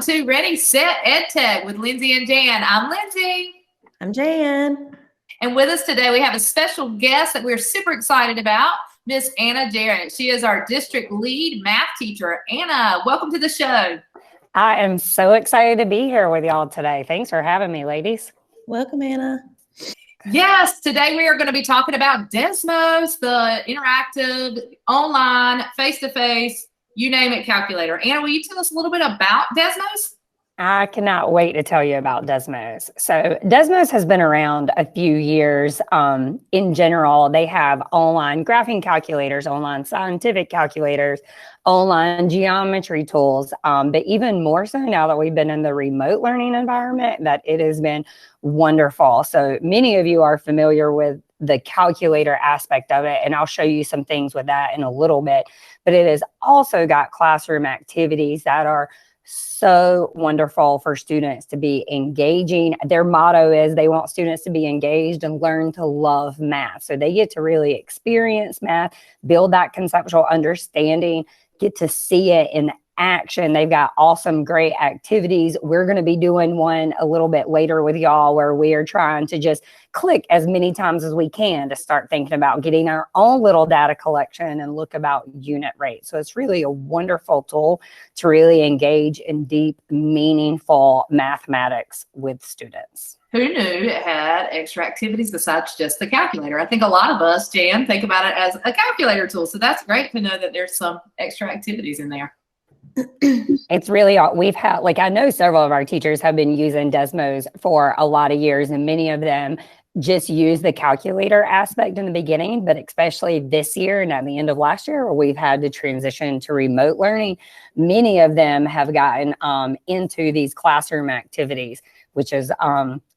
to Ready, Set, EdTech with Lindsay and Jan. I'm Lindsay. I'm Jan. And with us today, we have a special guest that we're super excited about, Miss Anna Jarrett. She is our district lead math teacher. Anna, welcome to the show. I am so excited to be here with y'all today. Thanks for having me, ladies. Welcome, Anna. Yes, today we are going to be talking about Desmos, the interactive, online, face-to-face, you name it, calculator. Anna, will you tell us a little bit about Desmos? I cannot wait to tell you about Desmos. So Desmos has been around a few years. In general, they have online graphing calculators, online scientific calculators, online geometry tools, but even more so now that we've been in the remote learning environment, that it has been wonderful. So many of you are familiar with the calculator aspect of it, and I'll show you some things with that in a little bit, but it has also got classroom activities that are so wonderful for students to be engaging. Their motto is they want students to be engaged and learn to love math. So they get to really experience math, build that conceptual understanding, get to see it in action. They've got awesome, great activities. We're going to be doing one a little bit later with y'all where we are trying to just click as many times as we can to start thinking about getting our own little data collection and look about unit rate. So it's really a wonderful tool to really engage in deep, meaningful mathematics with students. Who knew it had extra activities besides just the calculator? I think a lot of us, Jan, think about it as a calculator tool. So that's great to know that there's some extra activities in there. It's really, we've had, like, I know several of our teachers have been using Desmos for a lot of years, and many of them just use the calculator aspect in the beginning, but especially this year and at the end of last year, where we've had to transition to remote learning, many of them have gotten into these classroom activities, which is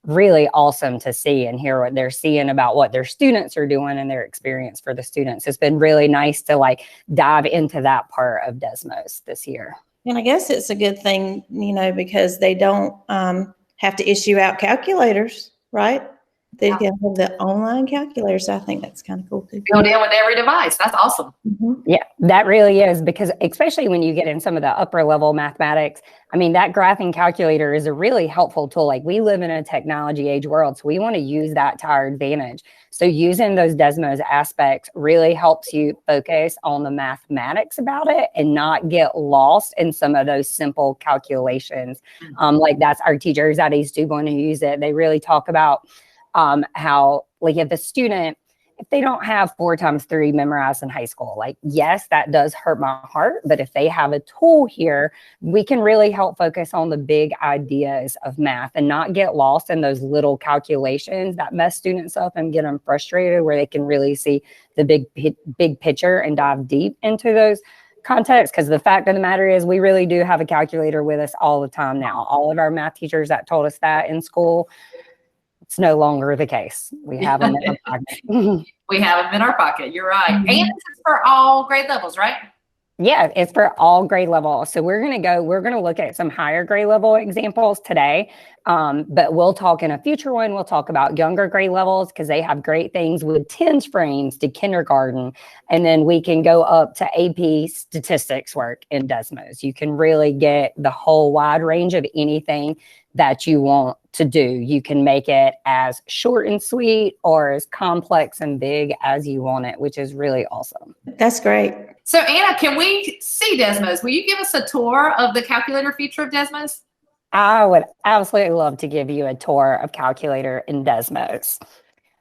really awesome to see and hear what they're seeing about what their students are doing and their experience for the students. It's been really nice to like dive into that part of Desmos this year. And I guess it's a good thing, you know, because they don't have to issue out calculators, right? They can have the online calculators. So I think that's kind of cool too. Built in with every device. That's awesome. Mm-hmm. Yeah, that really is, because especially when you get in some of the upper level mathematics, I mean, that graphing calculator is a really helpful tool. Like, we live in a technology age world, so we want to use that to our advantage. So using those Desmos aspects really helps you focus on the mathematics about it and not get lost in some of those simple calculations. Like, that's our teachers that is do want to use it. They really talk about how, like, if they don't have 4 times 3 memorized in high school, like, yes, that does hurt my heart. But if they have a tool here, we can really help focus on the big ideas of math and not get lost in those little calculations that mess students up and get them frustrated, where they can really see the big picture and dive deep into those contexts. Because the fact of the matter is, we really do have a calculator with us all the time now. All of our math teachers that told us that in school, it's no longer the case. We have them in our pocket. We have them in our pocket. You're right. Mm-hmm. And this is for all grade levels, right? Yeah, it's for all grade levels. So we're going to look at some higher grade level examples today. But we'll talk in a future one. We'll talk about younger grade levels, because they have great things with 10 frames to kindergarten. And then we can go up to AP statistics work in Desmos. You can really get the whole wide range of anything that you want to do. You can make it as short and sweet or as complex and big as you want it, which is really awesome. That's great. So Anna, can we see Desmos? Will you give us a tour of the calculator feature of Desmos? I would absolutely love to give you a tour of calculator in Desmos.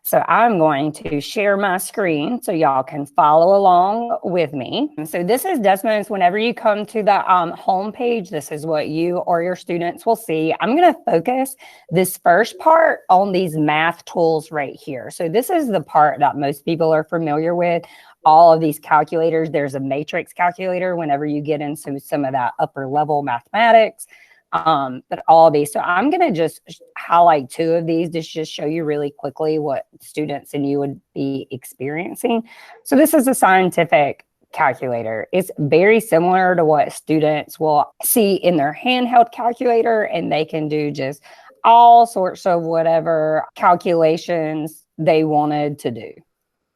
So I'm going to share my screen so y'all can follow along with me. So this is Desmos. Whenever you come to the home page, this is what you or your students will see. I'm going to focus this first part on these math tools right here. So this is the part that most people are familiar with. All of these calculators, there's a matrix calculator whenever you get into some of that upper level mathematics. But all of these, so I'm going to just highlight 2 of these to just show you really quickly what students and you would be experiencing. So this is a scientific calculator. It's very similar to what students will see in their handheld calculator, and they can do just all sorts of whatever calculations they wanted to do.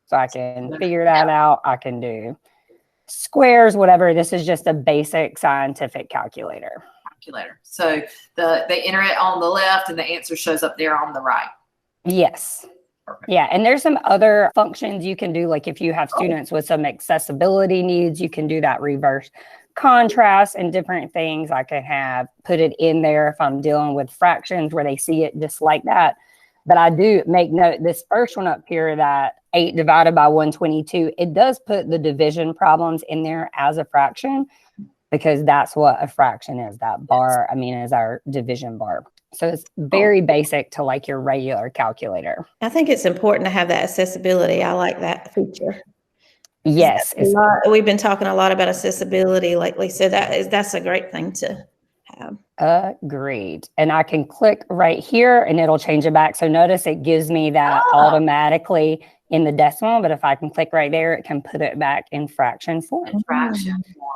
So I can figure that out. I can do squares, whatever. This is just a basic scientific calculator. calculator. So they enter it on the left and the answer shows up there on the right. Yes. Perfect. Yeah. And there's some other functions you can do. Like if you have students with some accessibility needs, you can do that reverse contrast and different things. I can put it in there if I'm dealing with fractions where they see it just like that. But I do make note, this first one up here, that 8 divided by 122, it does put the division problems in there as a fraction, because that's what a fraction is. That bar, I mean, is our division bar. So it's very basic to like your regular calculator. I think it's important to have that accessibility. I like that feature. Yes. We've been talking a lot about accessibility lately, so that's a great thing to have. Agreed. And I can click right here and it'll change it back. So notice it gives me that automatically in the decimal, but if I can click right there, it can put it back in fraction form.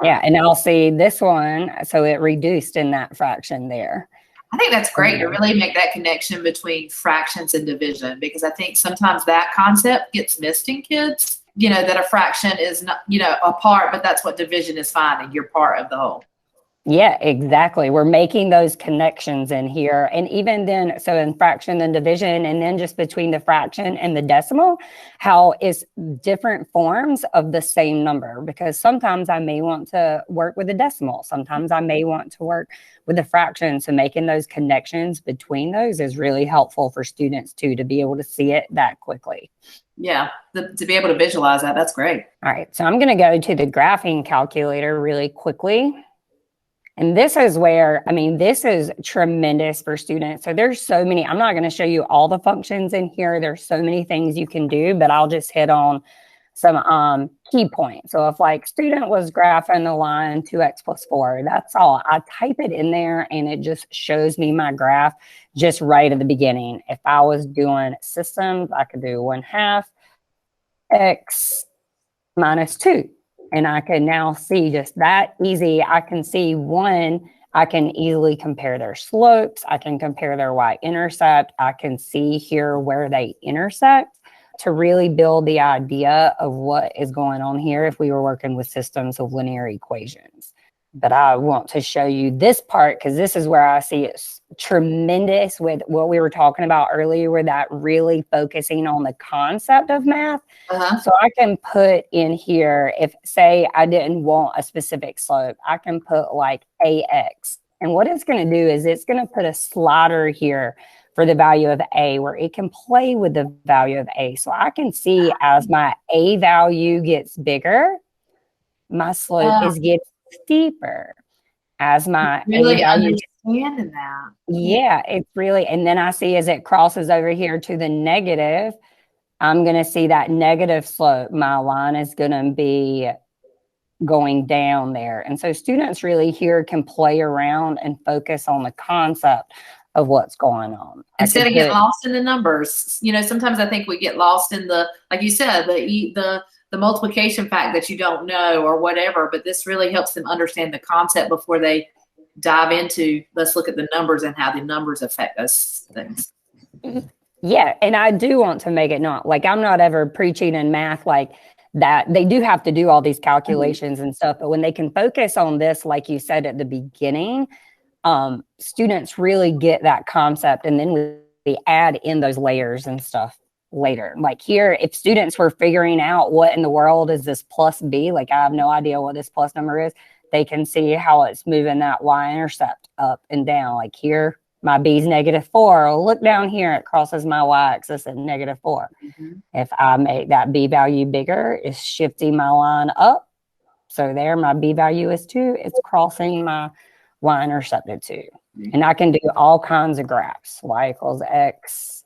Yeah, and I'll see this one. So it reduced in that fraction there. I think that's great to really make that connection between fractions and division, because I think sometimes that concept gets missed in kids, you know, that a fraction is not, you know, a part, but that's what division is finding. You're part of the whole. Yeah, exactly. We're making those connections in here. And even then, so in fraction and division, and then just between the fraction and the decimal, how it's different forms of the same number, because sometimes I may want to work with a decimal. Sometimes I may want to work with a fraction. So making those connections between those is really helpful for students too, to be able to see it that quickly. Yeah, to be able to visualize that, that's great. All right, so I'm going to go to the graphing calculator really quickly. And this is where, I mean, this is tremendous for students. So there's so many, I'm not going to show you all the functions in here. There's so many things you can do, but I'll just hit on some key points. So if like student was graphing the line 2x plus 4, that's all. I type it in there and it just shows me my graph just right at the beginning. If I was doing systems, I could do 1/2 x minus 2. And I can now see just that easy. I can see I can easily compare their slopes. I can compare their y-intercept. I can see here where they intersect to really build the idea of what is going on here if we were working with systems of linear equations. But I want to show you this part because this is where I see it's tremendous with what we were talking about earlier, with that really focusing on the concept of math. So I can put in here, if say I didn't want a specific slope, I can put like AX. And what it's going to do is it's going to put a slider here for the value of A where it can play with the value of A. So I can see as my A value gets bigger, my slope is getting steeper. As my really A value, understanding that. Yeah, it's really, and then I see as it crosses over here to the negative, I'm going to see that negative slope. My line is going to be going down there. And so students really here can play around and focus on the concept of what's going on. Instead of getting lost in the numbers. You know, sometimes I think we get lost in the, like you said, the multiplication fact that you don't know or whatever, but this really helps them understand the concept before they dive into, let's look at the numbers and how the numbers affect those things. Yeah, and I do want to make it not, like I'm not ever preaching in math like that. They do have to do all these calculations and stuff, but when they can focus on this, like you said at the beginning, students really get that concept, and then we add in those layers and stuff later. Like here, if students were figuring out what in the world is this plus B, like I have no idea what this plus number is, they can see how it's moving that y-intercept up and down. Like here, my B is -4. Look down here, it crosses my y-axis at -4. If I make that B value bigger, it's shifting my line up. So there, my B value is 2. It's crossing my y-intercept at 2. And I can do all kinds of graphs. Y equals x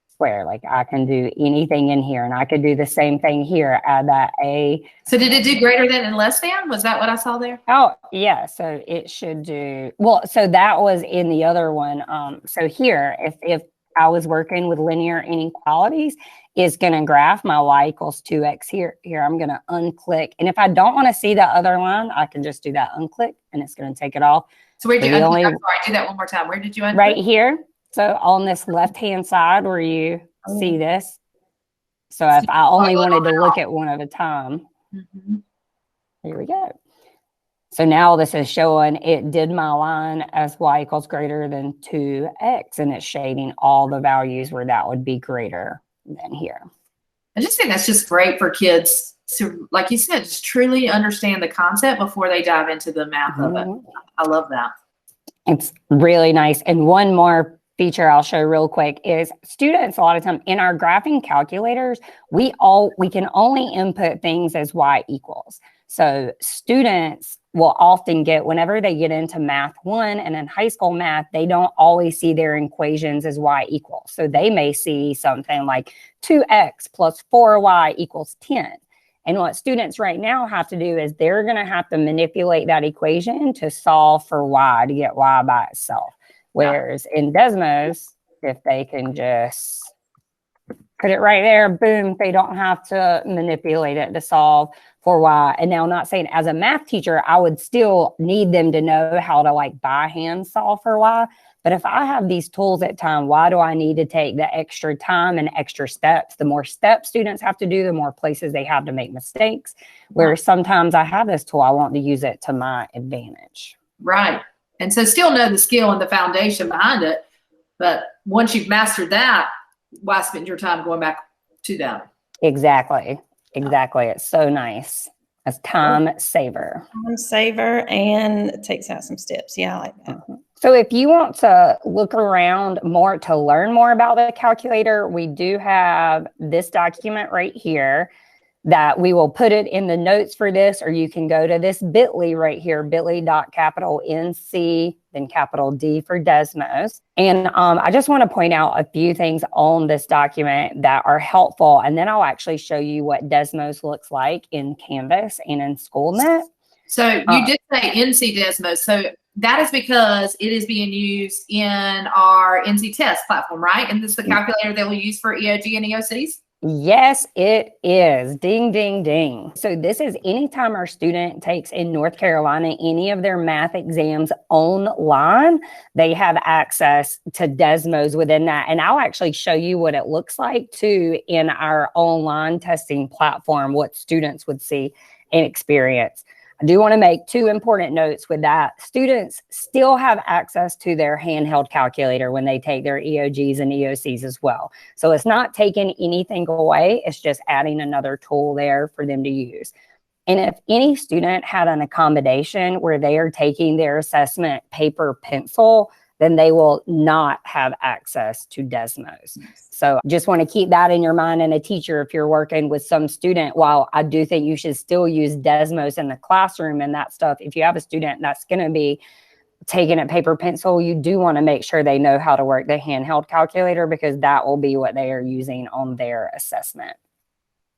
squared. Like I can do anything in here, and I could do the same thing here. Add that A. So did it do greater than and less than? Was that what I saw there? Oh yeah. So it should do well. So that was in the other one. So here, if I was working with linear inequalities, it's going to graph my y equals 2x here. Here I'm going to unclick, and if I don't want to see the other line, I can just do that unclick, and it's going to take it off. So where did you unclick? I'm sorry, do that one more time. Where did you unclick? Right here. So on this left-hand side where you see this. So if I only wanted to look at one at a time, here we go. So now this is showing it did my line as y equals greater than 2x, and it's shading all the values where that would be greater than here. I just think that's just great for kids to, like you said, just truly understand the concept before they dive into the math of it. I love that. It's really nice. And one more feature I'll show real quick is students, a lot of time in our graphing calculators, we can only input things as y equals. So students will often get, whenever they get into math 1 and in high school math, they don't always see their equations as y equals. So they may see something like 2x plus 4y equals 10. And what students right now have to do is they're going to have to manipulate that equation to solve for y, to get y by itself. Whereas in Desmos, if they can just put it right there, boom, they don't have to manipulate it to solve for y. And now, I'm not saying as a math teacher, I would still need them to know how to like by hand solve for y. But if I have these tools at time, why do I need to take the extra time and extra steps? The more steps students have to do, the more places they have to make mistakes. Whereas sometimes I have this tool, I want to use it to my advantage. Right. And so still know the skill and the foundation behind it. But once you've mastered that, why spend your time going back to that? Exactly. Exactly. It's so nice. It's time saver. Time saver, and it takes out some steps. Yeah, I like that. So if you want to look around more to learn more about the calculator, we do have this document right here that we will put it in the notes for this, or you can go to this bit.ly right here, bit.ly.NC, then capital D for Desmos. And I just want to point out a few things on this document that are helpful. And then I'll actually show you what Desmos looks like in Canvas and in Schoolmate. So you did say NC Desmos. So that is because it is being used in our NC test platform, right? And this is the calculator that we'll use for EOG and EOCs? Yes, it is. Ding, ding, ding. So this is anytime our student takes in North Carolina any of their math exams online, they have access to Desmos within that. And I'll actually show you what it looks like too in our online testing platform, what students would see and experience. I do want to make two important notes with that. Students still have access to their handheld calculator when they take their EOGs and EOCs as well. So it's not taking anything away. It's just adding another tool there for them to use. And if any student had an accommodation where they are taking their assessment paper pencil, then they will not have access to Desmos. So just want to keep that in your mind. And a teacher, if you're working with some student, while I do think you should still use Desmos in the classroom and that stuff, if you have a student that's going to be taking a paper pencil, you do want to make sure they know how to work the handheld calculator, because that will be what they are using on their assessment.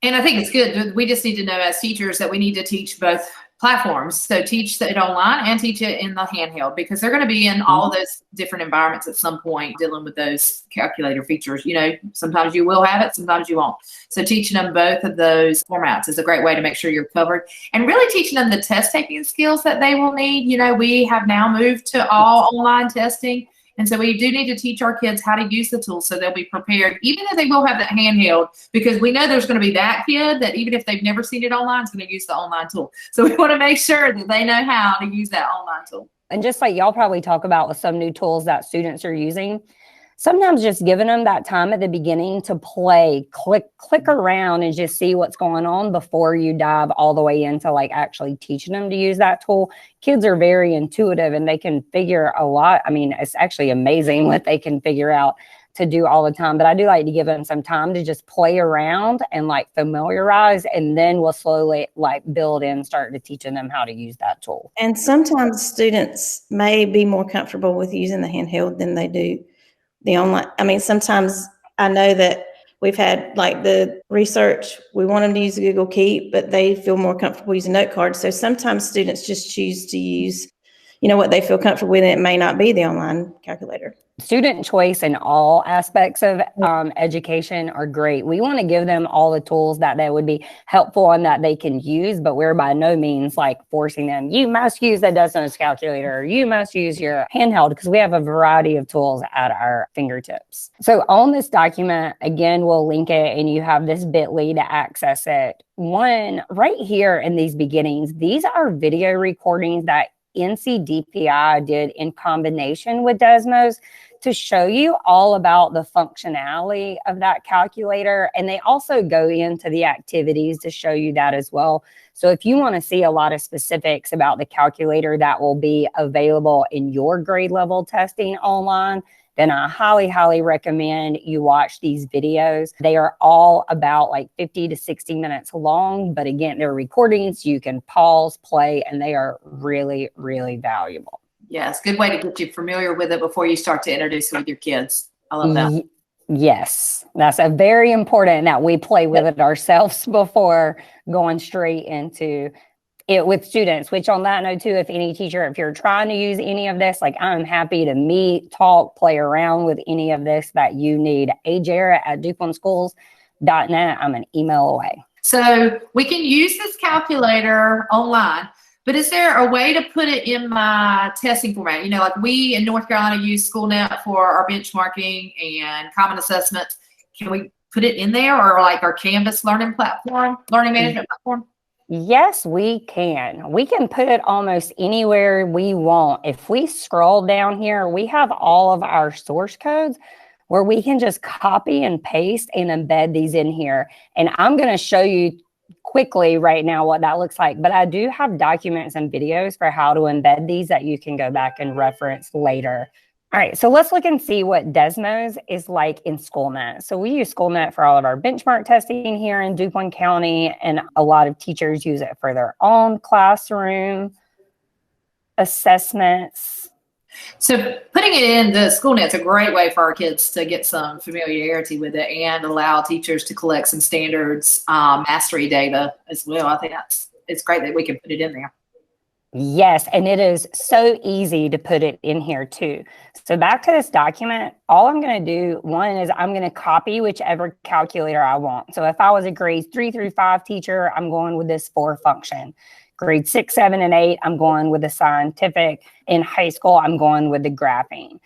And I think it's good. We just need to know as teachers that we need to teach both platforms. So teach it online and teach it in the handheld, because they're going to be in all of those different environments at some point dealing with those calculator features. You know, sometimes you will have it, sometimes you won't. So teaching them both of those formats is a great way to make sure you're covered, and really teaching them the test taking skills that they will need. You know, we have now moved to all online testing. And so we do need to teach our kids how to use the tools so they'll be prepared, even though they will have that handheld, because we know there's going to be that kid that even if they've never seen it online, is going to use the online tool. So we want to make sure that they know how to use that online tool. And just like y'all probably talk about with some new tools that students are using, sometimes just giving them that time at the beginning to play, click around and just see what's going on before you dive all the way into like actually teaching them to use that tool. Kids are very intuitive and they can figure a lot. I mean, it's actually amazing what they can figure out to do all the time. But I do like to give them some time to just play around and like familiarize, and then we'll slowly like build in, start to teaching them how to use that tool. And sometimes students may be more comfortable with using the handheld than they do the online. I mean, sometimes I know that we've had like the research, we want them to use Google Keep, but they feel more comfortable using note cards. So sometimes students just choose to use, you know, what they feel comfortable with, and it may not be the online calculator. student choice in all aspects of education are great. We want to give them all the tools that would be helpful and that they can use, but we're by no means like forcing them, you must use the Desmos calculator, or you must use your handheld, because we have a variety of tools at our fingertips. So on this document, again, we'll link it and you have this bit.ly to access it. One right here in these beginnings, these are video recordings that NCDPI did in combination with Desmos to show you all about the functionality of that calculator. And they also go into the activities to show you that as well. So if you want to see a lot of specifics about the calculator that will be available in your grade level testing online, then I highly, highly recommend you watch these videos. They are all about like 50 to 60 minutes long, but again, they're recordings. You can pause, play, and they are really, really valuable. Yes, good way to get you familiar with it before you start to introduce it with your kids. I love that. Yes, that's a very important that we play with it ourselves before going straight into it with students. Which on that note too, if any teacher, if you're trying to use any of this, like I'm happy to meet, talk, play around with any of this that you need. ajarrett@dupontschools.net. I'm an email away. So we can use this calculator online, but is there a way to put it in my testing format? You know, like we in North Carolina use Schoolmate for our benchmarking and common assessments. Can we put it in there, or like our Canvas learning management platform? Yes, we can. We can put it almost anywhere we want. If we scroll down here, we have all of our source codes where we can just copy and paste and embed these in here. And I'm going to show you quickly right now what that looks like, but I do have documents and videos for how to embed these that you can go back and reference later. All right, so let's look and see what Desmos is like in Schoolmate. So we use Schoolmate for all of our benchmark testing here in DuPont County, and a lot of teachers use it for their own classroom assessments. So putting it in the Schoolmate's a great way for our kids to get some familiarity with it and allow teachers to collect some standards mastery data as well. I think it's great that we can put it in there. Yes, and it is so easy to put it in here too. So back to this document, all I'm going to do, one is I'm going to copy whichever calculator I want. So if I was a grade 3 through 5 teacher, I'm going with this 4 function. Grade 6, 7, and 8, I'm going with the scientific. In high school, I'm going with the graphing.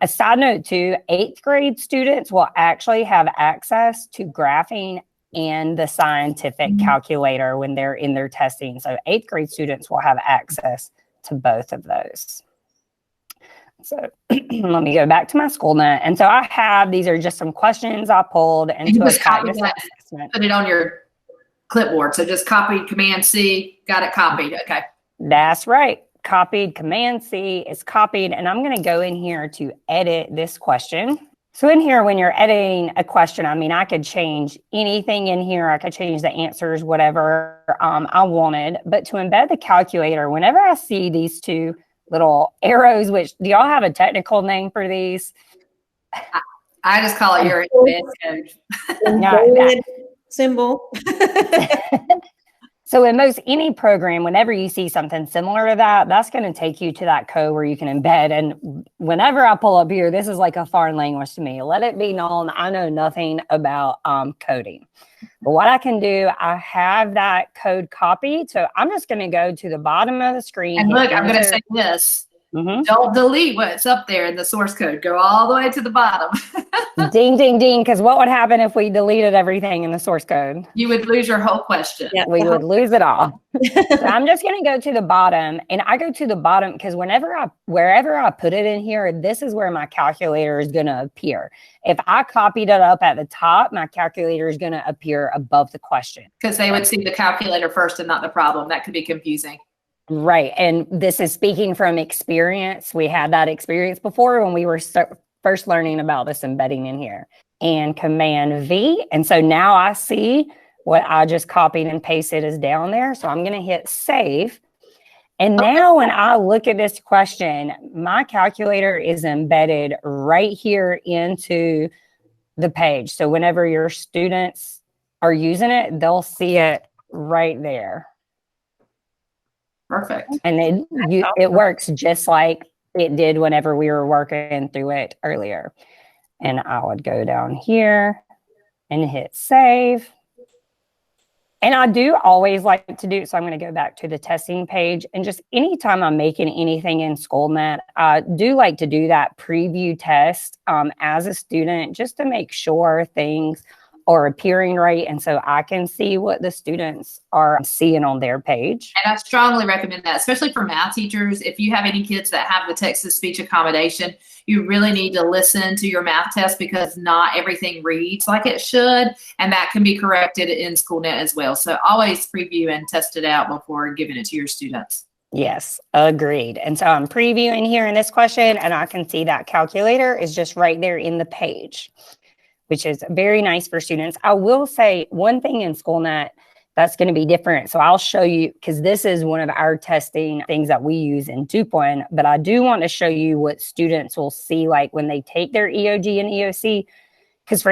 A side note too, 8th grade students will actually have access to graphing and the scientific calculator when they're in their testing. So 8th grade students will have access to both of those. So let me go back to my Schoolmate. And so I have, these are just some questions I pulled into a practice assessment. Put it on your clipboard. So just copy Command C, got it copied. Okay. That's right. Copied, Command C is copied. And I'm going to go in here to edit this question. So in here, when you're editing a question, I mean, I could change anything in here. I could change the answers, whatever I wanted. But to embed the calculator, whenever I see these 2 little arrows, which do y'all have a technical name for these? I just call it your embed code. No, symbol. So in most any program, whenever you see something similar to that, that's going to take you to that code where you can embed. And whenever I pull up here, this is like a foreign language to me. Let it be known, I know nothing about coding. But what I can do, I have that code copied. So I'm just going to go to the bottom of the screen. And look, I'm going to say this. Don't delete what's up there in the source code. Go all the way to the bottom. Ding, ding, ding. Because what would happen if we deleted everything in the source code? You would lose your whole question. Yeah, we would lose it all. So I'm just going to go to the bottom, and I go to the bottom because wherever I put it in here, this is where my calculator is going to appear. If I copied it up at the top, my calculator is going to appear above the question. Because they would see the calculator first and not the problem. That could be confusing. Right. And this is speaking from experience. We had that experience before when we were first learning about this embedding in here. And Command V. And so now I see what I just copied and pasted is down there. So I'm going to hit save. And now when I look at this question, my calculator is embedded right here into the page. So whenever your students are using it, they'll see it right there. Perfect. And it works just like it did whenever we were working through it earlier. And I would go down here and hit save. And I do always like to do, so I'm going to go back to the testing page, and just anytime I'm making anything in Schoolmate, I do like to do that preview test as a student, just to make sure things are appearing right. And so I can see what the students are seeing on their page. And I strongly recommend that, especially for math teachers. If you have any kids that have the text-to-speech accommodation, you really need to listen to your math test, because not everything reads like it should, and that can be corrected in Schoolnet as well. So always preview and test it out before giving it to your students. Yes, agreed. And so I'm previewing here in this question, and I can see that calculator is just right there in the page, which is very nice for students. I will say one thing in Schoolnet that's going to be different. So I'll show you, because this is one of our testing things that we use in 2.0, but I do want to show you what students will see like when they take their EOG and EOC, because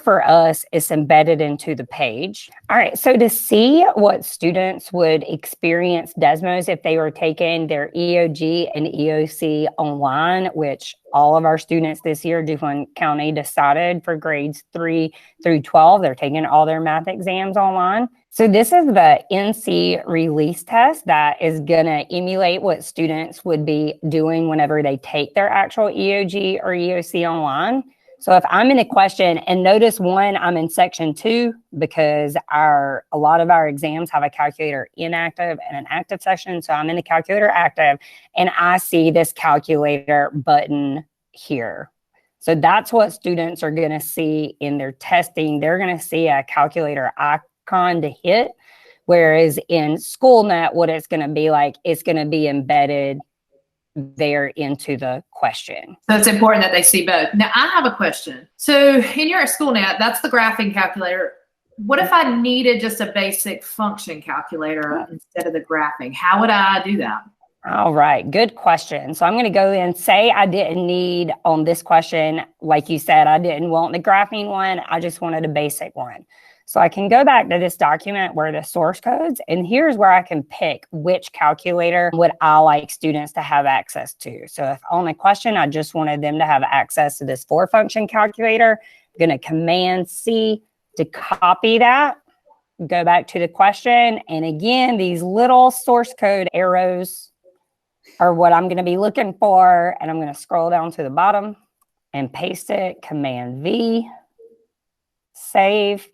for us, it's embedded into the page. All right, so to see what students would experience Desmos if they were taking their EOG and EOC online, which all of our students this year, DuPont County decided for grades 3 through 12, they're taking all their math exams online. So this is the NC release test that is going to emulate what students would be doing whenever they take their actual EOG or EOC online. So if I'm in a question, and notice one, I'm in section 2, because a lot of our exams have a calculator inactive and an active section. So I'm in the calculator active, and I see this calculator button here. So that's what students are going to see in their testing. They're going to see a calculator icon to hit, whereas in Schoolnet, what it's going to be like, it's going to be embedded there into the question. So it's important that they see both. Now I have a question. So in your Schoolnet, that's the graphing calculator. What if I needed just a basic function calculator instead of the graphing? How would I do that? All right, good question. So I'm going to go in, say I didn't need on this question, like you said, I didn't want the graphing one. I just wanted a basic one. So I can go back to this document where the source codes, and here's where I can pick which calculator would I like students to have access to. So if on a question, I just wanted them to have access to this 4-function calculator, I'm going to Command C to copy that, go back to the question. And again, these little source code arrows are what I'm going to be looking for. And I'm going to scroll down to the bottom and paste it, Command V, save.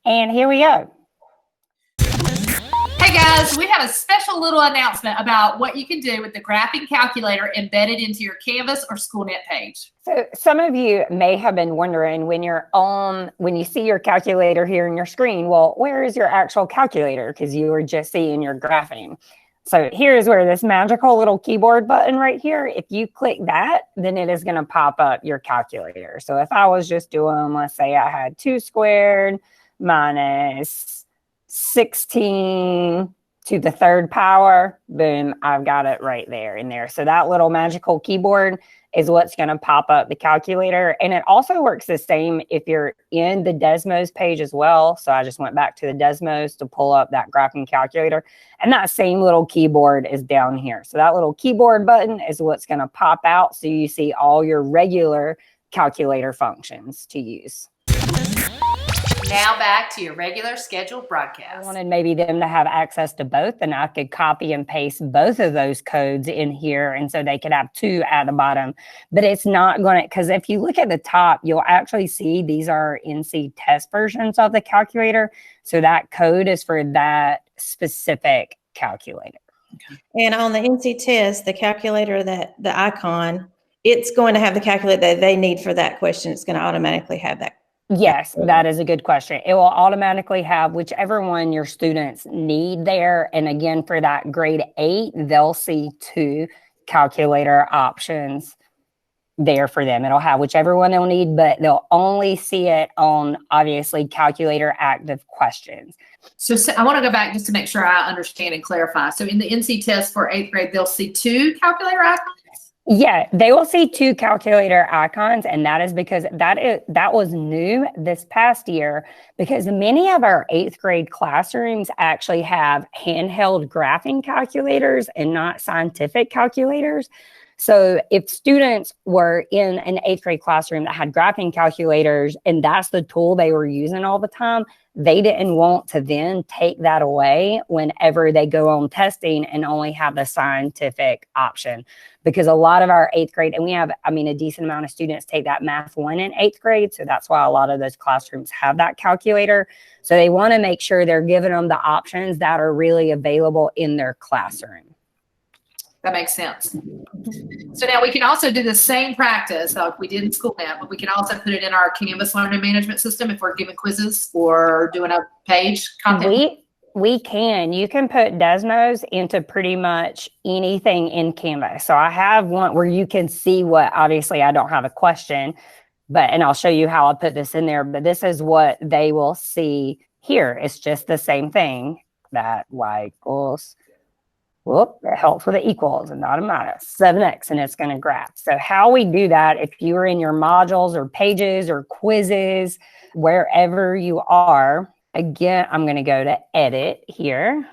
And here we go. Hey guys, we have a special little announcement about what you can do with the graphing calculator embedded into your Canvas or Schoolnet page. So some of you may have been wondering when you see your calculator here in your screen, well, where is your actual calculator? Because you were just seeing your graphing. So here's where this magical little keyboard button right here, if you click that, then it is going to pop up your calculator. So if I was just doing, let's say I had 2 squared minus 16 to the 3rd power, boom, I've got it right there in there. So that little magical keyboard is what's going to pop up the calculator. And it also works the same if you're in the Desmos page as well. So I just went back to the Desmos to pull up that graphing calculator. And that same little keyboard is down here. So that little keyboard button is what's going to pop out. So you see all your regular calculator functions to use. Now back to your regular scheduled broadcast. I wanted maybe them to have access to both, and I could copy and paste both of those codes in here, and so they could have 2 at the bottom. But it's not going to, because if you look at the top, you'll actually see these are NC test versions of the calculator. So that code is for that specific calculator. Okay. And on the NC test, the calculator, the icon, it's going to have the calculator that they need for that question. It's going to automatically have that. Yes, that is a good question. It will automatically have whichever one your students need there. And again, for that grade 8, they'll see 2 calculator options there for them. It'll have whichever one they'll need, but they'll only see it on, obviously, calculator active questions. So I want to go back just to make sure I understand and clarify. So in the NC test for 8th grade, they'll see 2 calculator icons? Yeah, they will see 2 calculator icons, and that is because that was new this past year, because many of our 8th grade classrooms actually have handheld graphing calculators and not scientific calculators. So if students were in an 8th grade classroom that had graphing calculators and that's the tool they were using all the time, they didn't want to then take that away whenever they go on testing and only have the scientific option. Because a lot of our 8th grade, and we have, I mean, a decent amount of students take that Math 1 in 8th grade. So that's why a lot of those classrooms have that calculator. So they want to make sure they're giving them the options that are really available in their classroom. That makes sense. So now we can also do the same practice like we did in Schoolmate, but we can also put it in our Canvas learning management system if we're giving quizzes or doing a page content. We can. You can put Desmos into pretty much anything in Canvas. So I have one where you can see what, obviously I don't have a question, and I'll show you how I put this in there, but this is what they will see here. It's just the same thing, that y equals, whoop, it helps with the equals and not a minus, 7x, and it's going to graph. So how we do that, if you are in your modules or pages or quizzes, wherever you are, again, I'm going to go to edit here.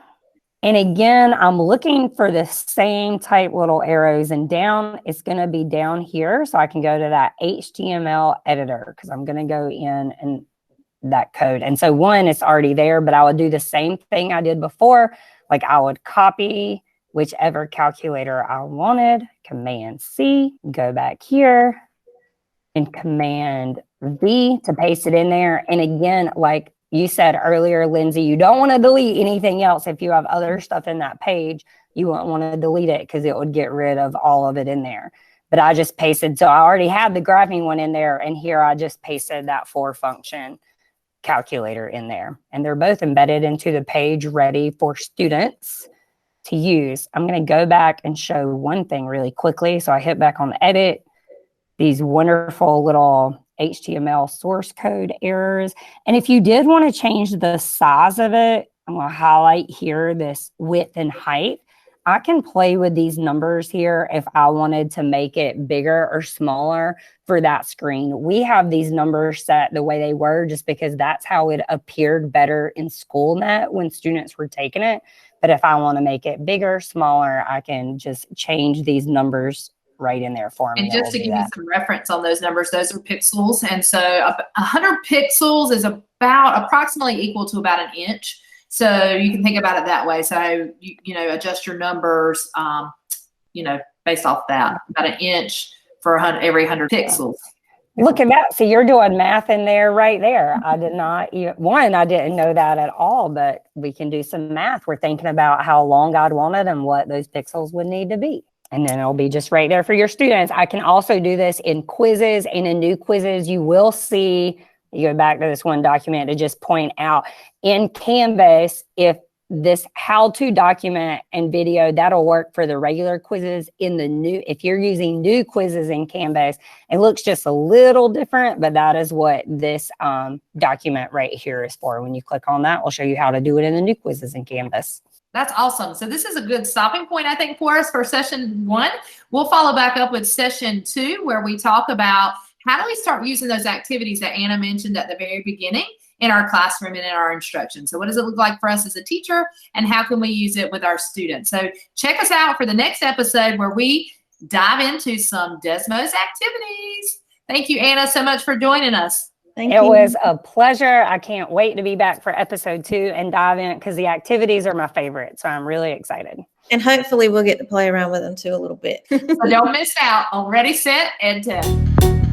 And again, I'm looking for the same type little arrows, and down, it's going to be down here. So I can go to that HTML editor because I'm going to go in and that code. And so one, it's already there, but I would do the same thing I did before. Like I would copy whichever calculator I wanted, Command C, go back here, and Command V to paste it in there. And again, like you said earlier, Lindsay, you don't want to delete anything else. If you have other stuff in that page, you won't want to delete it because it would get rid of all of it in there. But I just pasted, so I already had the graphing one in there, and here I just pasted that 4-function calculator in there. And they're both embedded into the page ready for students to use. I'm going to go back and show one thing really quickly. So I hit back on edit, these wonderful little HTML source code errors. And if you did want to change the size of it, I'm going to highlight here this width and height. I can play with these numbers here if I wanted to make it bigger or smaller for that screen. We have these numbers set the way they were just because that's how it appeared better in Schoolmate when students were taking it. But if I want to make it bigger, smaller, I can just change these numbers right in there for me. And just to give you some reference on those numbers, those are pixels. And so 100 pixels is approximately equal to about an inch. So you can think about it that way. So, you know, adjust your numbers, you know, based off that, about an inch for every 100 pixels. Look at that. So you're doing math in there right there. I did not I didn't know that at all, but we can do some math. We're thinking about how long I'd want it and what those pixels would need to be. And then it'll be just right there for your students. I can also do this in quizzes, and in new quizzes, you will see, you go back to this one document to just point out in Canvas, if this how-to document and video, that'll work for the regular quizzes. In the new, if you're using new quizzes in Canvas, it looks just a little different, but that is what this document right here is for. When you click on that, we'll show you how to do it in the new quizzes in Canvas. That's awesome. So this is a good stopping point, I think, for us for session 1. We'll follow back up with session 2, where we talk about how do we start using those activities that Anna mentioned at the very beginning in our classroom and in our instruction. So what does it look like for us as a teacher, and how can we use it with our students? So check us out for the next episode where we dive into some Desmos activities. Thank you, Anna, so much for joining us. Thank you. It was a pleasure. I can't wait to be back for episode 2 and dive in, because the activities are my favorite. So I'm really excited. And hopefully we'll get to play around with them too a little bit. So don't miss out on Ready, Set, EdTech.